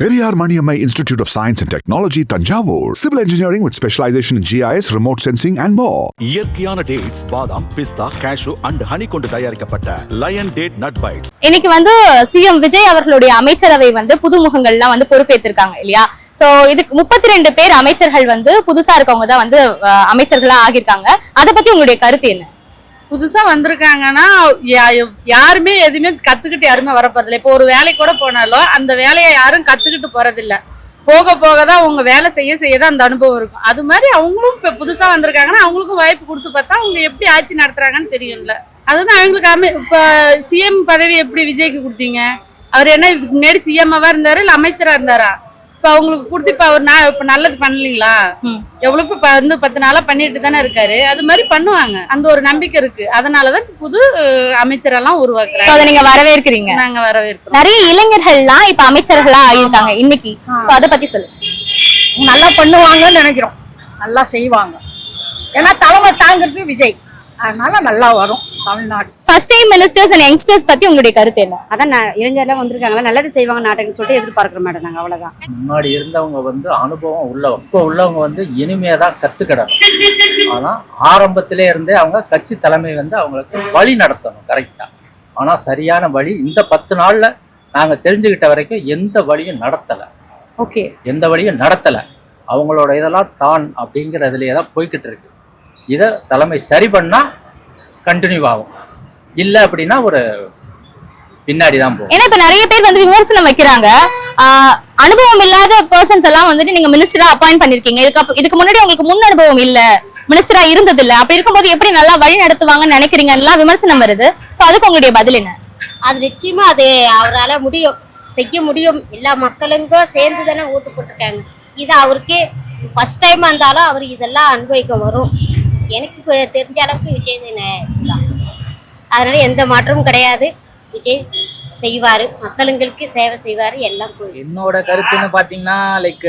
Periyar Maniammai Institute of Science and Technology, Tanjavur. Civil engineering with specialization in GIS, remote sensing and more. இயற்கையான dates, பாதாம், பிஸ்தா, cash and honey கொண்டு தயாரிக்கப்பட்ட lion date nut bytes. இன்னைக்கு CM Vijay அவர்களுடைய அமைச்சரவை புதுமுகங்கள்லாம் பொறுப்பேற்றிருக்காங்க இல்லையா? So இதுக்கு 32 பேர் அமைச்சர்கள் புதுசா இருக்கவங்க தான் அமைச்சர்களா ஆகியிருக்காங்க. அதை பத்தி உங்களுடைய கருத்து என்ன? புதுசா வந்திருக்காங்கன்னா யாருமே எதுவுமே கத்துக்கிட்டு யாருமே வரப்போறதில்லை. இப்போ ஒரு வேலைக்கு கூட போனாலும் அந்த வேலையை யாரும் கத்துக்கிட்டு போறதில்ல. போக போக தான் அவங்க வேலை செய்ய தான் அந்த அனுபவம் இருக்கும். அது மாதிரி அவங்களும் இப்போ புதுசா வந்திருக்காங்கன்னா அவங்களுக்கும் வாய்ப்பு கொடுத்து பார்த்தா அவங்க எப்படி ஆட்சி நடத்துறாங்கன்னு தெரியும்ல. அதுதான் அவங்களுக்கு இப்போ சிஎம் பதவி எப்படி விஜய்க்கு கொடுத்தீங்க? அவர் என்ன இதுக்கு முன்னாடி சிஎம்மாவா இருந்தாரு இல்ல அமைச்சரா இருந்தாரா? இப்ப அவங்களுக்கு கொடுத்து இப்ப அவர் இப்ப நல்லது பண்ணலீங்களா? எவ்வளவு இப்ப 10 நாளா பண்ணிட்டு தானே இருக்காரு. அது மாதிரி பண்ணுவாங்க, அந்த ஒரு நம்பிக்கை இருக்கு. அதனாலதான் புது அமைச்சரெல்லாம் உருவாக்குறாங்க. அதை நீங்க வரவேற்கிறீங்க? நாங்க வரவேற்கிறோம். நிறைய இளைஞர்கள்லாம் இப்ப அமைச்சர்களா ஆகியிருக்காங்க இன்னைக்கு. அதை பத்தி சொல்லு. நல்லா பண்ணுவாங்கன்னு நினைக்கிறோம், நல்லா செய்வாங்க. ஏன்னா தலைமை தாங்கிறது விஜய், அதனால நல்லா வரும் Tamil Nadu. First time ministers and youngsters பத்தி உங்களுடைய கருத்து என்ன? அதான் இளைஞர்லாம் வந்திருக்காங்களா, நல்லது செய்வாங்க நாட்டுன்னு சொல்லிட்டு எதிர்பார்க்கிற மாட்டோம் நாங்கள், அவ்வளோதான். முன்னாடி இருந்தவங்க அனுபவம் உள்ளவங்க, இப்போ உள்ளவங்க இனிமையாக தான் கற்றுக்கிடணும். ஆனால் ஆரம்பத்திலே இருந்தே அவங்க கட்சி தலைமை அவங்களுக்கு வழி நடத்தணும் கரெக்டாக. ஆனால் சரியான வழி இந்த 10 நாளில் நாங்கள் தெரிஞ்சுக்கிட்ட வரைக்கும் எந்த வழியும் நடத்தலை. ஓகே, எந்த வழியும் நடத்தலை. அவங்களோட இதெல்லாம் தான் அப்படிங்கிறதுலையே தான் போய்கிட்டு இருக்கு. இதை தலைமை சரி பண்ணால் கண்டினியூ ஆகும், இல்லை அப்படின்னா ஒரு பின்னாடி தான் போகும். ஏன்னா இப்ப நிறைய பேர் விமர்சனம் வைக்கிறாங்க, அனுபவம் இல்லாத பர்சன்ஸ் எல்லாம் நீங்க மினிஸ்டரா அப்பாயிண்ட் பண்ணிருக்கீங்க, இதுக்கு முன்னாடி உங்களுக்கு முன் அனுபவம் இல்ல, மினிஸ்டரா இருந்தது இல்ல, அப்படி இருக்கும்போது எப்படி நல்லா வழி நடத்துவாங்கன்னு நினைக்கிறீங்க எல்லாம் விமர்சனம் வருது. சோ அதுக்கு உங்களுடைய பதில் என்ன? அது நிச்சயமா அது அவரால் முடியும், செய்ய முடியும். எல்லா மக்களுக்கும் சேர்ந்து தானே ஓட்டு போட்டிருக்காங்க. இது அவருக்கே ஃபர்ஸ்ட் டைம் இருந்தாலும் அவர் இதெல்லாம் அனுபவிக்க வரும். எனக்கு தெரிஞ்ச அளவுக்கு விஜய் தான், அதனால எந்த மாற்றமும் கிடையாது. விஜய் செய்வாரு, மக்களுங்களுக்கு சேவை செய்வாரு, எல்லாம். என்னோட கருத்துன்னு பார்த்தீங்கன்னா லைக்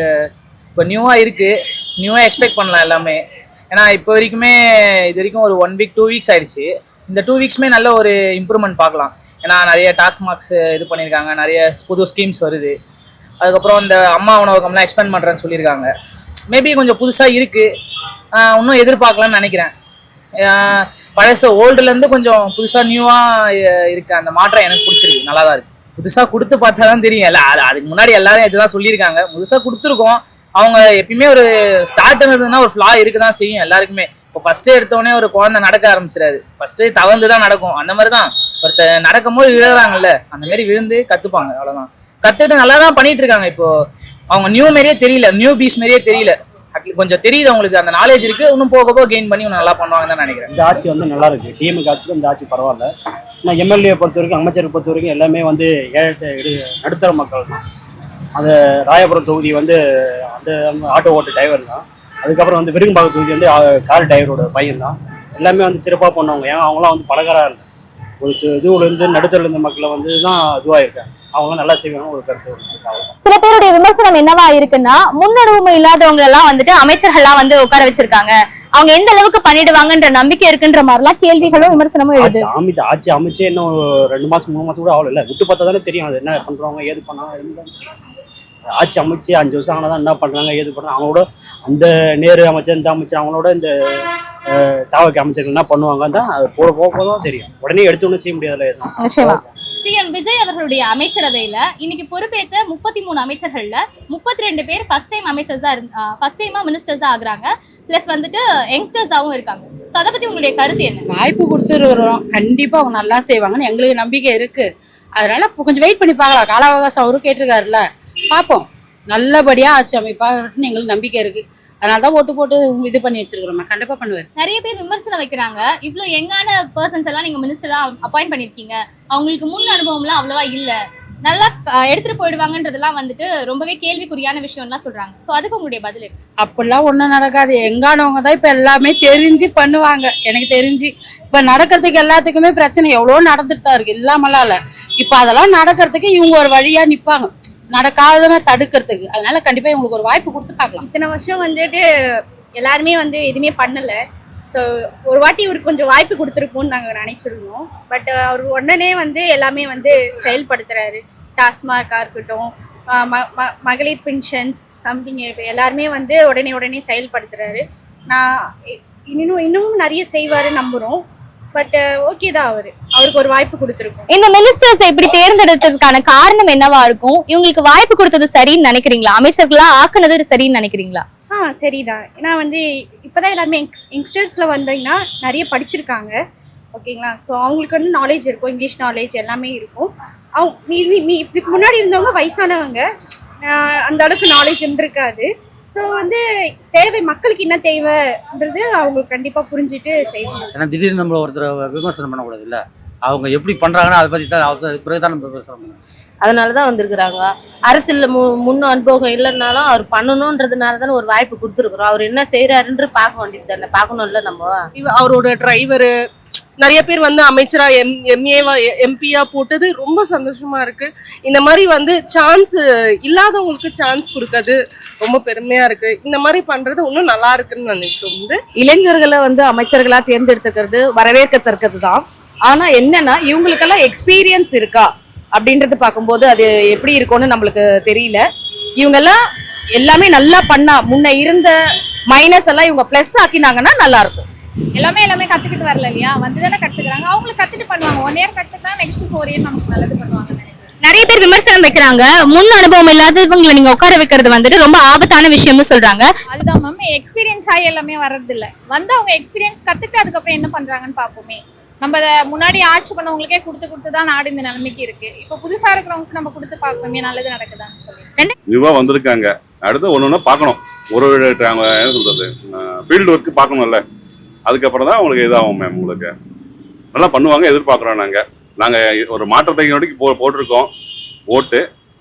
இப்போ நியூவாக இருக்குது, நியூவாக எக்ஸ்பெக்ட் பண்ணலாம் எல்லாமே. ஏன்னா இப்போ வரைக்குமே இது வரைக்கும் ஒரு 1 வீக் 2 வீக்ஸ் ஆயிடுச்சு. இந்த 2 வீக்ஸுமே நல்ல ஒரு இம்ப்ரூவ்மெண்ட் பார்க்கலாம். ஏன்னா நிறைய டாக்ஸ் மார்க்ஸ் இது பண்ணியிருக்காங்க, நிறைய புது ஸ்கீம்ஸ் வருது. அதுக்கப்புறம் இந்த அம்மா உணவகம்லாம் எக்ஸ்பேண்ட் பண்ணுறேன்னு சொல்லியிருக்காங்க. மேபி கொஞ்சம் புதுசாக இருக்குது, இன்னும் எதிர்பார்க்கலான்னு நினைக்கிறேன். பழச ஓல்டுலேருந்து கொஞ்சம் புதுசாக நியூவாக இருக்கு. அந்த மாற்றம் எனக்கு பிடிச்சிருக்கு, நல்லா தான் இருக்குது. புதுசாக கொடுத்து பார்த்தா தான் தெரியும். இல்லை அதுக்கு முன்னாடி எல்லாரும் இதுதான் சொல்லியிருக்காங்க. புதுசாக கொடுத்துருக்கோம். அவங்க எப்பயுமே ஒரு ஸ்டார்ட் இருந்ததுன்னா ஒரு ஃப்ளா இருக்க தான் செய்யும் எல்லாருக்குமே. இப்போ ஃபஸ்ட்டே எடுத்தோடனே ஒரு குழந்தை நடக்க ஆரம்பிச்சிடாது, ஃபஸ்ட்டே தவந்து தான் நடக்கும். அந்த மாதிரி தான் ஒருத்தர் நடக்கும் போது விழுறாங்கல்ல, அந்த மாதிரி விழுந்து கற்றுப்பாங்க, அவ்வளோதான். கற்றுக்கிட்டு நல்லா தான் பண்ணிட்டு இருக்காங்க. இப்போ அவங்க நியூ மாரியே தெரியல, நியூ பீஸ் மாரியே தெரியல, கொஞ்சம் தெரியுது அவங்களுக்கு, அந்த நாலேஜ் இருக்கு. இன்னும் போக போக கெயின் பண்ணி நல்லா பண்ணுவாங்கன்னு தான் நினைக்கிறேன். இந்த ஆட்சி நல்லா இருக்கு. டிஎம்கே ஆட்சிக்கு இந்த ஆட்சி பரவாயில்ல. ஆனால் எம்எல்ஏ பொறுத்த வரைக்கும், அமைச்சரை பொறுத்த வரைக்கும் எல்லாமே நடுத்தர மக்கள் தான். அந்த ராயபுரம் தொகுதி அந்த ஆட்டோ ஓட்டு டிரைவர் தான். அதுக்கப்புறம் விருங்கம்பாக்கம் தொகுதி கார் டிரைவரோட பையன் தான். எல்லாமே சிறப்பாக பண்ணவங்க. ஏன்னா அவங்களாம் பலகாரா இல்லை, ஒரு இதுலேருந்து நடுத்தர இருந்த மக்களை தான் இதுவாக இருக்காங்க. அவங்க நல்லா செய்வாங்க ஒரு கருத்து. சில பேருடைய விமர்சனம் என்னவா இருக்குன்னா, முன்னனுபவம் இல்லாதவங்க எல்லாம் அமைச்சர்கள்லாம் உட்கார வச்சிருக்காங்க, அவங்க எந்த அளவுக்கு பண்ணிடுவாங்கன்ற நம்பிக்கை இருக்குன்ற மாதிரிலாம் கேள்விகளும் விமர்சனமும் எழுது. ஆட்சி அமைச்சு இன்னும் 2 மாசம் 3 மாசம் கூட அவ்வளோ இல்லை, விட்டு பார்த்தா தானே தெரியும் அது என்ன பண்றவங்க ஏது பண்ணாங்க. ஆட்சி அமைச்சு 5 வருஷம் ஆனதான் என்ன பண்றாங்க ஏது பண்றாங்க. அவங்களோட அந்த நேரு அமைச்சர் இந்த அமைச்சர் அவங்களோட இந்த தாவக அமைச்சர்கள் என்ன பண்ணுவாங்க தான் அது போதான் தெரியும். உடனே எடுத்து செய்ய முடியாதுல்ல. சிஎம் விஜய் அவர்களுடைய அமைச்சரவையில இன்னைக்கு பொறுப்பேற்ற 33 அமைச்சர்கள்ல 32 பேர் ஃபர்ஸ்ட் டைமா மினிஸ்டர்ஸா ஆகுறாங்க. பிளஸ் யங்ஸ்டர்ஸாவும் இருக்காங்க. சோ அதை பத்தி உங்களுடைய கருத்து என்ன? வாய்ப்பு கொடுத்துருக்கிறோம், கண்டிப்பா அவங்க நல்லா செய்வாங்கன்னு எங்களுக்கு நம்பிக்கை இருக்கு. அதனால கொஞ்சம் வெயிட் பண்ணி பார்க்கலாம். கால அவகாசம் அவரும் கேட்டிருக்காருல்ல, பார்ப்போம். நல்லபடியா ஆட்சி அமைப்பாருன்னு எங்களுக்கு நம்பிக்கை இருக்கு. அதனாலதான் ஓட்டு போட்டு இது பண்ணி வச்சிருக்கிறோம். கண்டிப்பா பண்ணுவார். நிறைய பேர் விமர்சனம் வைக்கிறாங்க, இவ்வளவு யங்கான பர்சன்ஸ் எல்லாம் நீங்க மினிஸ்டரா அப்பாயிண்ட் பண்ணிருக்கீங்க, அவங்களுக்கு முன் அனுபவம்லாம் அவ்வளவா இல்ல, நல்லா எடுத்துட்டு போயிடுவாங்கன்றதெல்லாம் ரொம்பவே கேள்விக்குறியான விஷயம்லாம் சொல்றாங்க. சோ அதுக்கு உங்களுடைய பதில் இருக்கு? அப்படிலாம் ஒண்ணும் நடக்காது. எங்கானவங்க தான் இப்ப எல்லாமே தெரிஞ்சு பண்ணுவாங்க. எனக்கு தெரிஞ்சு இப்ப நடக்கிறதுக்கு எல்லாத்துக்குமே பிரச்சனை எவ்வளவோ நடந்துட்டு தான் இருக்கு, இல்லாமலாம் இல்ல. இப்ப அதெல்லாம் நடக்கிறதுக்கு இவங்க ஒரு வழியா நிப்பாங்க, நடக்காதவங்க தடுக்கிறதுக்கு. அதனால கண்டிப்பா இவங்களுக்கு ஒரு வாய்ப்பு கொடுத்து பார்க்கலாம். இத்தனை வருஷம் எல்லாருமே எதுவுமே பண்ணல. ஸோ ஒரு வாட்டி இவருக்கு கொஞ்சம் வாய்ப்பு கொடுத்துருப்போம்னு நாங்கள் நினைச்சிருந்தோம். பட் அவர் உடனே எல்லாமே செயல்படுத்துறாரு. டாஸ்மார்க்காக இருக்கட்டும், மகளிர் பென்ஷன்ஸ் சம்திங் எல்லாருமே வந்து உடனே செயல்படுத்துறாரு. நான் இன்னும் நிறைய செய்வாரு நம்புறோம். பட் ஓகே தான், அவருக்கு ஒரு வாய்ப்பு கொடுத்துருக்கோம். இந்த மினிஸ்டர்ஸ் இப்படி தேர்ந்தெடுத்ததுக்கான காரணம் என்னவா இருக்கும்? இவங்களுக்கு வாய்ப்பு கொடுத்தது சரின்னு நினைக்கிறீங்களா? அமைச்சர்களா ஆக்குனது சரின்னு நினைக்கிறீங்களா? சரிதான். ஏன்னா வந்து இப்போதான் எல்லாருமே யங்ஸ்டர்ஸ்ல வந்தீங்கன்னா நிறைய படிச்சிருக்காங்க, ஓகேங்களா? ஸோ அவங்களுக்கு வந்து நாலேஜ் இருக்கும், இங்கிலீஷ் நாலேஜ் எல்லாமே இருக்கும். இதுக்கு முன்னாடி இருந்தவங்க வயசானவங்க, அந்த அளவுக்கு நாலேஜ் இருந்திருக்காது. ஸோ வந்து மக்களுக்கு என்ன தேவைன்றது அவங்களுக்கு கண்டிப்பாக புரிஞ்சுட்டு செய்வாங்க. ஏன்னா திடீர்னு நம்மள ஒருத்தர் விமர்சனம் பண்ணக்கூடாது இல்லை, அவங்க எப்படி பண்ணுறாங்கன்னா அதை பற்றி தான் பிறகு தான் நம்ம விமர்சனம் பண்ணணும். அதனால தான் வந்திருக்கிறாங்க. அரசியலில் முன் அனுபவம் இல்லைன்னாலும் அவர் பண்ணணுன்றதுனால தானே ஒரு வாய்ப்பு கொடுத்துருக்குறோம். அவர் என்ன செய்கிறாருன்ற பார்க்க வேண்டியது தானே, பார்க்கணும்ல நம்ம. அவரோட டிரைவரு நிறைய பேர் வந்து அமைச்சரா எம்ஏவா எம்பியா போட்டது ரொம்ப சந்தோஷமா இருக்கு. இந்த மாதிரி வந்து சான்ஸ் இல்லாதவங்களுக்கு சான்ஸ் கொடுக்கறது ரொம்ப பெருமையா இருக்கு. இந்த மாதிரி பண்றது இன்னும் நல்லா இருக்குன்னு நினைக்கிறோம். இளைஞர்களை வந்து அமைச்சர்களா தேர்ந்தெடுத்துக்கிறது வரவேற்கத்தக்கது தான். ஆனா என்னன்னா இவங்களுக்கெல்லாம் எக்ஸ்பீரியன்ஸ் இருக்கா அப்படின்றது பார்க்கும்போது அது எப்படி இருக்கும்னு நம்மளுக்கு தெரியல. இவங்கெல்லாம் எல்லாமே நல்லா பண்ணா முன்ன இருந்த மைனஸ் எல்லாம் இவங்க பிளஸ் ஆக்கினாங்கன்னா நல்லா இருக்கும். எல்லாமே கத்துக்கிட்டு வரல இல்லையா, வந்து தானே கத்துக்கிறாங்க. அவங்களுக்கு கத்துட்டு பண்ணுவாங்க. 1 year கத்துக்கிட்டா நெக்ஸ்ட் 4 year நமக்கு நல்லது பண்ணுவாங்க. நிறைய பேர் விமர்சனம் வைக்கிறாங்க, முன் அனுபவம் இல்லாதவங்களை நீங்க உட்கார வைக்கிறது வந்துட்டு ரொம்ப ஆபத்தான விஷயம்னு சொல்றாங்க. அதுதான் மேம், எக்ஸ்பீரியன்ஸ் ஆகி எல்லாமே வர்றது இல்ல. வந்து அவங்க எக்ஸ்பீரியன்ஸ் கத்துட்டு அதுக்கப்புறம் என்ன பண்றாங்கன்னு பார்ப்போமே. நம்ம முன்னாடி ஆட்சி பண்ணவங்களுக்கே கொடுத்து தான் நாடு இந்த நிலைமைக்கு இருக்கு. இப்போ புதுசா இருக்கிறவங்களுக்கு நம்ம கொடுத்து பார்க்கணுமே, நல்லது நடக்குதான்னு சொல்லி நியூவா வந்திருக்காங்க. அடுத்து ஒன்னொன்னு பார்க்கணும். என்ன சொல்றது, ஃபீல்டு ஒர்க் பார்க்கணும்ல. அதுக்கப்புறம் தான் உங்களுக்கு இதாகும் மேம். உங்களுக்கு நல்லா பண்ணுவாங்க, எதிர்பார்க்குறோம். நாங்கள் ஒரு மாற்றத்தை நோக்கி போட்டிருக்கோம் ஓட்டு.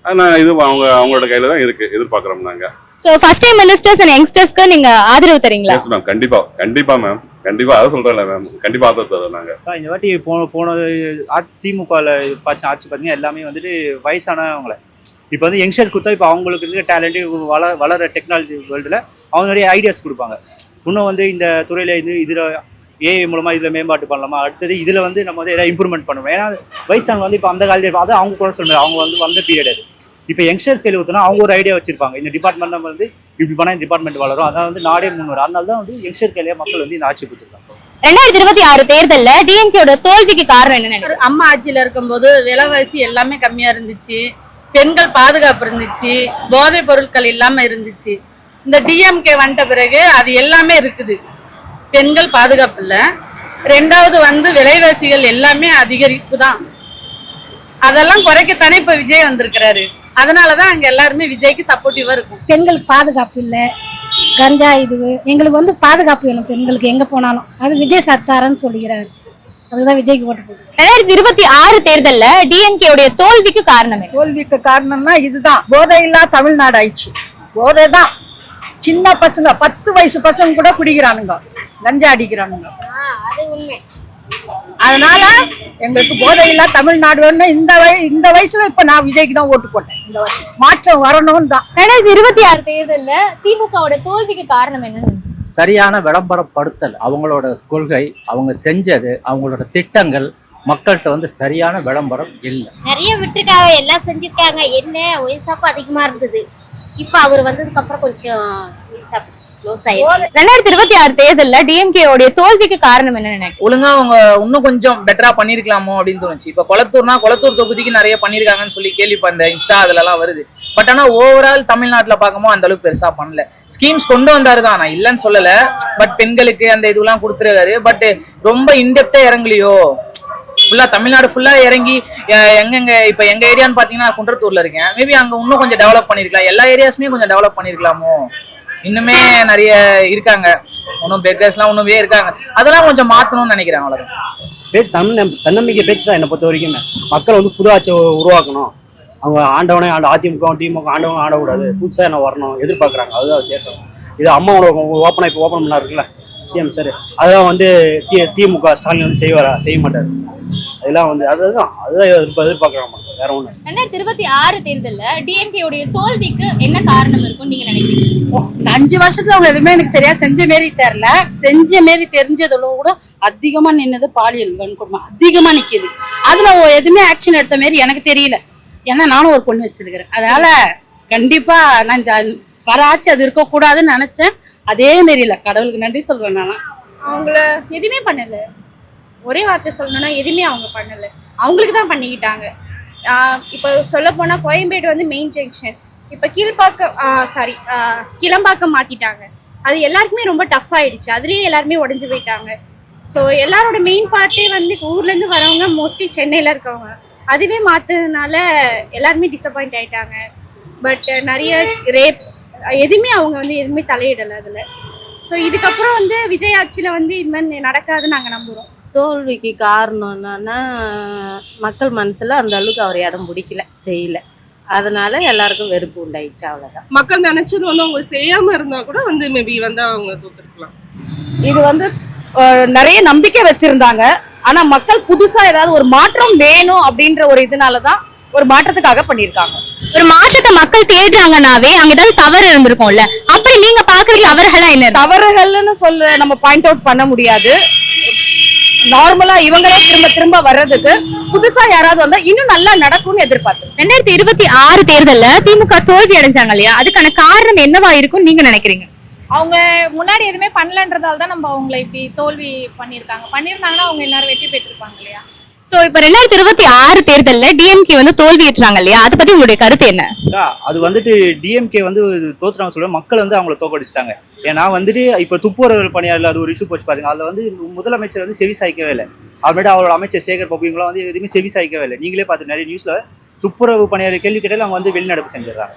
இது அவங்களோட கையில தான் இருக்கு, எதிர்பார்க்குறோம் நாங்கள். So first time ministers and யங்ஸ்டர்ஸ்க்கு நீங்க ஆதரவு தரீங்களா? எஸ் மேம், கண்டிப்பா மேம், கண்டிப்பா அதை சொல்றேன்ல மேம், கண்டிப்பா ஆதரவு தரோம் நாங்க. இந்த வாட்டி போனது திமுகவில் ஆட்சி பார்த்தீங்கன்னா எல்லாமே வந்துட்டு வயசானவங்களை இப்போ வந்து யங்ஸ்டர்ஸ் கொடுத்தா இப்போ அவங்களுக்கு இருக்க டேலண்ட்டு வளர டெக்னாலஜி வேர்ல்டில் அவங்க நிறைய ஐடியாஸ் கொடுப்பாங்க. இன்னும் வந்து இந்த துறையில் இதில் ஏஐ மூலமாக இதில் மேம்பாட்டு பண்ணலாமா, அடுத்தது இதில் வந்து நம்ம வந்து எதாவது இம்ப்ரூவ்மெண்ட் பண்ணணும். ஏன்னா வயசானவங்க வந்து இப்போ அந்த காலத்தில் அதை அவங்க கூட சொல்லுவாங்க, அவங்க வந்து வந்த பீரியட் அது. இப்போ யங்ஸ்டர்ஸ் கையில் ஊற்றினா அவங்க ஒரு ஐடியா வச்சிருப்பாங்க, இந்த டிபார்ட்மெண்ட் நம்ம வந்து இப்படி பண்ணால் இந்த டிபார்ட்மெண்ட் வளரும், அதான் வந்து நாடே முன்னோர். அதனால தான் வந்து யங்ஸ்டர் கையிலேயே மக்கள் வந்து இந்த ஆட்சி கொடுத்துருக்காங்க. 2026 தேர்தல்ல டிஎம்கேயோட தோல்விக்கு காரணம் என்னன்னு? அம்மா ஆட்சியில இருக்கும்போது விலைவாசி எல்லாமே கம்மியா இருந்துச்சு, பெண்கள் பாதுகாப்பு இருந்துச்சு, போதைப் பொருட்கள் இல்லாம இருந்துச்சு. இந்த டிஎம்கே வந்துட்ட பிறகு அது எல்லாமே இருக்குது. பெண்கள் பாதுகாப்பு இல்லை, 2வது வந்து விலைவாசிகள் எல்லாமே அதிகரிப்பு தான். அதெல்லாம் குறைக்கத்தானே இப்ப விஜய் வந்திருக்கிறாரு. அதனாலதான் அங்க எல்லாருமே விஜய்க்கு சப்போர்ட்டிவா இருக்கும். பெண்களுக்கு பாதுகாப்பு இல்லை, கஞ்சா இது எங்களுக்கு வந்து பாதுகாப்பு வேணும் பெண்களுக்கு எங்க போனாலும். அது விஜய் சர்க்காரன்னு சொல்லுகிறாரு, அதுதான் விஜய்க்கு ஓட்டு போடுறோம். 2026 தேர்தல்ல டிஎம்கேவுடைய தோல்விக்கு காரணம் என்ன? தோல்விக்கு காரணம்னா இதுதான், போதையில்லா தமிழ்நாடு ஆயிடுச்சு. போதை தான், சின்ன பசங்க 10 வயசு பசங்க கூட குடிக்கிறானுங்க, கஞ்சா அடிக்கிறானுங்க. அது உண்மை. அதனால எங்களுக்கு போதையில்லா தமிழ்நாடு வேணும். இந்த வயசுல இப்ப நான் விஜய்க்கு தான் ஓட்டு போட்டேன். இந்த மாற்றம் வரணும்னு தான். 2026 தேர்தல்ல திமுகவோட தோல்விக்கு காரணம் என்னன்னு? சரியான விளம்பரப்படுத்தல், அவங்களோட கொள்கை, அவங்க செஞ்சது, அவங்களோட திட்டங்கள் மக்கள்கிட்ட வந்து சரியான விளம்பரம் இல்லை. நிறைய விட்டுருக்காங்க, எல்லாம் செஞ்சிருக்காங்க. என்ன ஒயின்சாப்பு அதிகமா இருந்தது, இப்ப அவர் வந்ததுக்கு அப்புறம் கொஞ்சம் 2026 தேர்தல்ல டிஎம்கேயோட தோல்விக்கு காரணம் என்னன்னு? ஒழுங்கா அவங்க இன்னும் கொஞ்சம் பெட்டரா பண்ணிருக்கலாமோ அப்படின்னு தோணுச்சு. இப்ப கொளத்தூர் தொகுதிக்கு நிறைய பண்ணிருக்காங்கன்னு சொல்லி கேள்விப்பட்டேன், இன்ஸ்டா அதுல எல்லாம் வருது. பட் ஆனா ஓவரால் தமிழ்நாட்டுல பார்க்கும்போது அந்த அளவுக்கு பெருசா பண்ணல. ஸ்கீம்ஸ் கொண்டு வந்தாரு தான், நான் இல்லைன்னு சொல்லல. பட் பெண்களுக்கு அந்த இதுலாம் கொடுத்துருக்காரு. பட் ரொம்ப இன்டெப்தா இறங்கலையோ, ஃபுல்லா தமிழ்நாடு ஃபுல்லா இறங்கி எங்கெங்க இப்ப எங்க ஏரியான்னு பாத்தீங்கன்னா குன்றத்தூர்ல இருக்கேன். மேபி அங்க இன்னும் கொஞ்சம் டெவலப் பண்ணிருக்கலாம், எல்லா ஏரியாஸுமே கொஞ்சம் டெவலப் பண்ணிருக்கலாமோ. இன்னுமே நிறைய இருக்காங்க, இன்னும் பெக்கர்ஸ்லாம் இன்னுமே இருக்காங்க, அதெல்லாம் கொஞ்சம் மாத்தணும்னு நினைக்கிறேன். அவ்வளவுதான் பேச்சு. தன்னம்பிக்கை பேச்சு தான் என்னை பொறுத்த வரைக்கும். மக்கள் வந்து புது ஆட்சி உருவாக்கணும், அவங்க ஆண்டவனே அதிமுக திமுக ஆண்டவனும் ஆடக்கூடாது, புதுசாக என்ன வரணும் எதிர்பார்க்குறாங்க. அதுதான் வித்தியாசம். இது அம்மாவோட இப்போ ஓப்பன் பண்ணாருக்குல்ல சிஎம் சார், அதுதான் வந்து திமுக ஸ்டாலின் வந்து செய்ய மாட்டார். அதெல்லாம் வந்து அதுதான் எதிர்பார்க்குறாங்க, வேற ஒண்ணு. 2026 தேர்தல்ல டிஎம்கேயோட தோல்விக்கு என்ன காரணம் இருக்கும் நீங்க நினைக்கிறீங்க? 5 வருஷத்துல அவங்க எதுவுமே எனக்கு சரியா செஞ்ச மாரி தெரியல. செஞ்ச மாரி தெரிஞ்சதோட கூட அதிகமா நின்னது பாலியல் வன்கொடுமை அதிகமா நிக்குது. அதுல எதுவுமே ஆக்ஷன் எடுத்த மாரி எனக்கு தெரியல. ஏன்னா நானும் ஒரு பொண்ணு வச்சிருக்கிறேன். அதனால கண்டிப்பா நான் இந்த வர ஆட்சி அது இருக்கக்கூடாதுன்னு நினைச்சேன். அதே மாரி இல்லை, கடவுளுக்கு நன்றி சொல்வேன். நான் அவங்கள எதுவுமே பண்ணல. ஒரே வார்த்தை சொல்லணும்னா எதுவுமே அவங்க பண்ணல, அவங்களுக்கு தான் பண்ணிக்கிட்டாங்க. இப்போ சொல்ல போனா கோயம்பேடு வந்து மெயின் ஜங்ஷன், இப்போ கிளம்பாக்கம் மாத்திட்டாங்க. அது எல்லாருக்குமே ரொம்ப டஃப் ஆயிடுச்சு. அதுலயே எல்லாருமே உடஞ்சு போயிட்டாங்க. ஸோ எல்லாரோட மெயின் பார்ட்டே வந்து ஊர்லேருந்து வரவங்க மோஸ்ட்லி சென்னையில் இருக்கவங்க. அதுவே மாற்றதுனால எல்லாருமே டிசப்பாயிண்ட் ஆயிட்டாங்க. பட் நிறைய ரேப் எதுவுமே அவங்க வந்து எதுவுமே தலையிடலை அதில். ஸோ இதுக்கப்புறம் வந்து விஜய் ஆட்சியில் வந்து இது மாதிரி நடக்காதுன்னு நாங்கள் நம்புகிறோம். தோல்விக்கு காரணம் என்னன்னா மக்கள் மனசுல அந்த அளவுக்கு அவர் இடம் பிடிக்கல, செய்யல. அதனால எல்லாருக்கும் வெறுப்பு உண்டாயிடுச்சு, அவ்வளவுதான். மக்கள் நினைச்சது வந்து அவங்க செய்யாம இருந்தா கூட வந்து மேபி வந்து அவங்க தோத்துருக்கலாம். இது வந்து நிறைய நம்பிக்கை வச்சிருந்தாங்க. ஆனா மக்கள் புதுசா ஏதாவது ஒரு மாற்றம் வேணும் அப்படின்ற ஒரு இதனாலதான் ஒரு மாற்றத்துக்காக பண்ணிருக்காங்க. ஒரு மாற்றத்தை மக்கள் தேடுறாங்கன்னாவே அங்க ஏதாவது தவறு இருந்திருக்கும்ல. அப்படி நீங்க பாக்குறது தவறுகளா என்ன? தவறுகள்னு சொல்ல நம்ம பாயிண்ட் அவுட் பண்ண முடியாது. நார்மலா இவங்களே திரும்ப திரும்ப வர்றதுக்கு புதுசா யாராவது வந்தா இன்னும் நல்லா நடக்கும்னு எதிர்பார்த்தோம். 2026 தேர்தல்ல திமுக தோல்வி அடைஞ்சாங்க இல்லையா, அதுக்கான காரணம் என்னவா இருக்கும் நீங்க நினைக்கிறீங்க? அவங்க முன்னாடி எதுவுமே பண்ணலன்றதால தான் நம்ம அவங்களை இப்படி தோல்வி பண்ணியிருந்தாங்கன்னா அவங்க எல்லாரும் வெற்றி பெற்றிருப்பாங்க இல்லையா. சோ இப்ப 2026 தேர்தல்ல டிஎம்கே வந்து தோல்வியுற்றாங்க இல்லையா, அதை பத்தி உங்களுடைய கருத்து என்ன? அது வந்துட்டு டிஎம்கே வந்து தோத்துறாங்க சொல்ல மக்கள் வந்து அவங்கள தோக்கடிச்சிட்டாங்க. ஏன்னா வந்துட்டு இப்போ துப்புரவு பணியாளர் அது ஒரு இஷ்யூ போச்சு பாருங்க. அதில் வந்து முதலமைச்சர் வந்து செவி சாய்க்கவே இல்லை. அப்புறமேட்டு அவரோட அமைச்சர் சேகர் பாபு இவங்களாம் வந்து எதுவுமே செவி சாய்க்கவே இல்லை. நீங்களே பார்த்து நிறைய நியூஸ்ல துப்புரவு பணியாளர் கேள்வி கேட்டாலும் அவங்க வந்து வெளிநடப்பு செஞ்சிடறாங்க.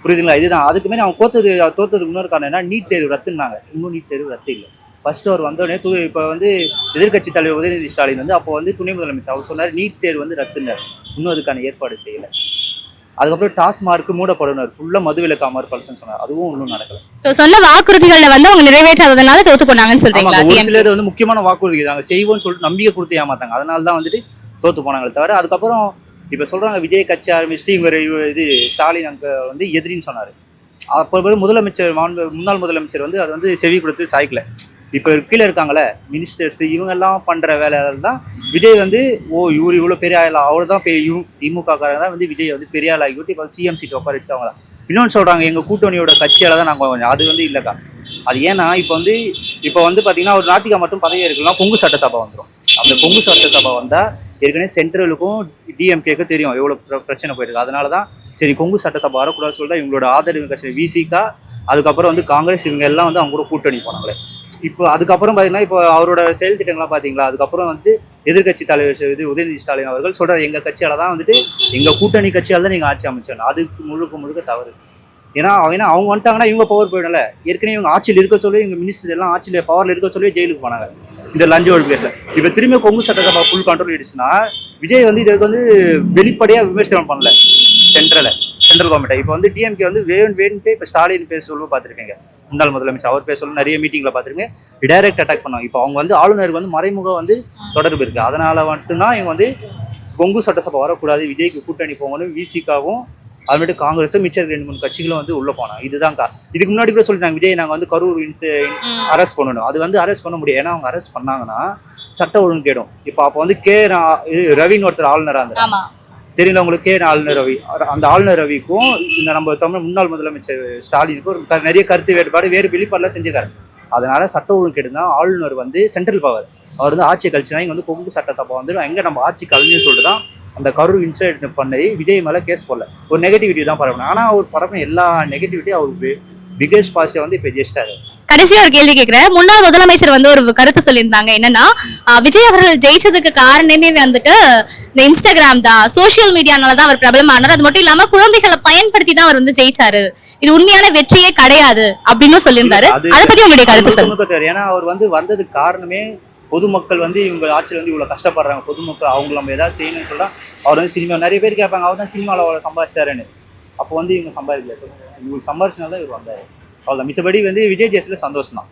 புரியுதுங்களா? இதுதான் அதுக்கு அவங்க தோத்ததுக்கு இன்னொரு காரணம் என்ன, நீட் தேர்வு ரத்துனாங்க. இன்னும் நீட் தேர்வு ரத்து இல்லை. ஃபர்ஸ்ட் அவர் வந்தோடனே இப்போ வந்து எதிர்கட்சி தலைவர் உதயநிதி ஸ்டாலின் வந்து அப்போ வந்து துணை முதலமைச்சர் அவர் சொன்னார் நீட் தேர்வு வந்து ரத்துனார். இன்னும் அதுக்கான ஏற்பாடு செய்யலை. அதுக்கப்புறம் டாஸ்மார்க் மூடப்படுனர் ஃபுல்லா மதுவிலக்கு அமர்படுத்துன்னு சொன்னார். அதுவும் ஒன்றும் நடக்கல. சோ சொன்ன வாக்குறுதிகளை வந்து அவங்க நிறைவேற்றாததுனால தோத்து போனாங்கன்னு சொல்றீங்களா? ஒரு சிலது வந்து முக்கியமான வாக்குறுதி நாங்க செய்வோம்னு சொல்லிட்டு நம்பிக்கை கொடுத்து ஏமாத்தாங்க. அதனால தான் வந்துட்டு தோத்து போனாங்களே தவிர அதுக்கப்புறம் இப்ப சொல்றாங்க விஜய் கட்சி ஆரம்பிச்சுட்டு இவர் இது ஸ்டாலின் அங்க வந்து எதிரின்னு சொன்னாரு. அப்போ முதலமைச்சர் முன்னாள் முதலமைச்சர் வந்து அதை வந்து செவி கொடுத்து சாய்க்கல. இப்போ கீழே இருக்காங்களே மினிஸ்டர்ஸ் இவங்க எல்லாம் பண்ற வேலையால தான் விஜய் வந்து இவர் இவ்வளவு பெரிய ஆள், அவர் தான் திமுக காரங்க தான் வந்து விஜய் வந்து பெரிய ஆள் ஆகிவிட்டு இப்போ சிஎம் சீட் உட்கார வச்சுட்டவங்க தான். இன்னொன்று சொல்றாங்க எங்க கூட்டணியோட கட்சியால தான் நாங்கள், அது வந்து இல்லைக்கா. அது ஏன்னா இப்போ வந்து பாத்தீங்கன்னா ஒரு நாத்திகா மட்டும் பதவி இருக்கலாம், கொங்கு சட்டசபை வந்துடும். அந்த கொங்கு சட்டசபை வந்தா ஏற்கனவே சென்ட்ரலுக்கும் டிஎம்கேக்கும் தெரியும் எவ்வளவு பிரச்சனை போயிருக்கு. அதனாலதான் சரி கொங்கு சட்டசபை வரக்கூடாதுன்னு சொல்லிட்டு இவங்களோட ஆதரவு கட்சி விசிகா, அதுக்கப்புறம் வந்து காங்கிரஸ் இவங்க எல்லாம் வந்து அவங்க கூட கூட்டணி போனாங்களே. இப்போ அதுக்கப்புறம் பாத்தீங்கன்னா இப்போ அவரோட செயல் திட்டங்கள்லாம் பாத்தீங்களா, அதுக்கப்புறம் வந்து எதிர்கட்சி தலைவர் உதயநிதி ஸ்டாலின் அவர்கள் சொல்றாரு எங்க கட்சியால தான் வந்துட்டு எங்க கூட்டணி கட்சியால தான் நீங்க ஆட்சி அமைச்சோம். அதுக்கு முழுக்க தவறு. ஏன்னா அவங்க வந்துட்டாங்கன்னா இவங்க பவர் போயிடல. ஏற்கனவே இவங்க ஆட்சியில் இருக்க சொல்லி இவங்க மினிஸ்டர் எல்லாம் ஆட்சியில பவர்ல இருக்க சொல்லி ஜெயிலுக்கு போனாங்க இந்த லஞ்ச ஒழிப்பு கேஸ்ல. இப்ப திரும்பி கொங்கு சட்டசபை ஃபுல் கண்ட்ரோல் ஆயிடுச்சுன்னா விஜய் வந்து இதுக்கு வந்து வெளிப்படையா விமர்சனம் பண்ணல சென்ட்ரல் கவர்மெண்ட். இப்போ வந்து டிஎம்கே வந்து வேணுன்ட்டு இப்போ ஸ்டாலின் பேச சொல்ல பார்த்துருக்கீங்க, முன்னாள் முதலமைச்சர் அவர் பேச சொல்ல நிறைய மீட்டிங்ல பார்த்துருக்கேன், டைரக்ட் அட்டாக் பண்ணுவாங்க. இப்போ அவங்க வந்து ஆளுநருக்கு வந்து மறைமுக வந்து தொடர்பு இருக்கு. அதனால மட்டும்தான் இவங்க வந்து கொங்கு சட்டசபை வரக்கூடாது, விஜய்க்கு கூட்டணி போங்கன்னு விசிகாவும் அதுமாதிரி காங்கிரஸும் மிச்சம் 2-3 கட்சிகளும் வந்து உள்ள போனாங்க. இதுதான்க்கா. இதுக்கு முன்னாடி கூட சொல்லிட்டாங்க விஜய் நாங்கள் வந்து கரூர் அரெஸ்ட் பண்ணணும். அது வந்து அரெஸ்ட் பண்ண முடியும். ஏன்னா அவங்க அரெஸ்ட் பண்ணாங்கன்னா சட்ட ஒழுங்கு கேடும். இப்போ அப்போ வந்து ரவின்னு ஒருத்தர் ஆளுநராக இருந்தார் தெரியல உங்களுக்கு, ஆளுநர் ரவி. அந்த ஆளுநர் ரவிக்கும் இந்த நம்ம தமிழ் முன்னாள் முதலமைச்சர் ஸ்டாலினுக்கும் நிறைய கருத்து வேறுபாடு வெளிப்பாடுலாம் செஞ்சிருக்காரு. அதனால சட்ட ஒழுங்கு கேடுனா ஆளுநர் வந்து சென்ட்ரல் பவர், அவர் வந்து ஆட்சி கழிச்சுனா இங்கே வந்து கொங்கு சட்டசபை வந்து எங்க நம்ம ஆட்சி கழிஞ்சுன்னு சொல்லிட்டு தான் அந்த கரூர் இன்சிடென்ட் பண்ணி விஜய் மேல கேஸ் போடல, ஒரு நெகட்டிவிட்டி தான் பரவணும். ஆனா அவர் பரப்பின எல்லா நெகட்டிவிட்டியும் அவருக்கு பிகெஸ்ட் பாசிட்டிவ் வந்து இப்ப ஜெயிச்சிட்டாரு. கடைசியா ஒரு கேள்வி கேட்கிறேன். முன்னாள் முதலமைச்சர் வந்து ஒரு கருத்து சொல்லியிருந்தாங்க, என்னன்னா விஜய் அவர்கள் ஜெயிச்சதுக்கு காரணமே வந்துட்டு இந்த இன்ஸ்டாகிராம் தான், சோசியல் மீடியானாலதான் அவர் பிரபலமானார். அது மட்டும் இல்லாம குழந்தைகளை பயன்படுத்தி தான் அவர் வந்து ஜெயிச்சாரு, இது உண்மையான வெற்றியே கிடையாது அப்படின்னு சொல்லியிருந்தாரு. அதை பத்தி உங்களுடைய கருத்து சொல்லுங்க. ஏன்னா அவர் வந்து வந்ததுக்கு காரணமே பொதுமக்கள் வந்து இவங்க ஆட்சியில் வந்து இவ்வளவு கஷ்டப்படுறாங்க, பொதுமக்கள் அவங்க நம்ம ஏதாவது செய்யணும்னு சொல்றா. அவர் வந்து சினிமா நிறைய பேர் கேட்பாங்க அவர் தான் சினிமாவில் அவ்வளோ சம்பாதிச்சிட்டாருன்னு. அப்போ வந்து இவங்க சம்பாதிக்கல, இவங்க சம்பாதிச்சனால தான் இவர் வந்தாரு. அவ்வளோ. மித்தபடி வந்து விஜய் ஜெயசில சந்தோஷம் தான்.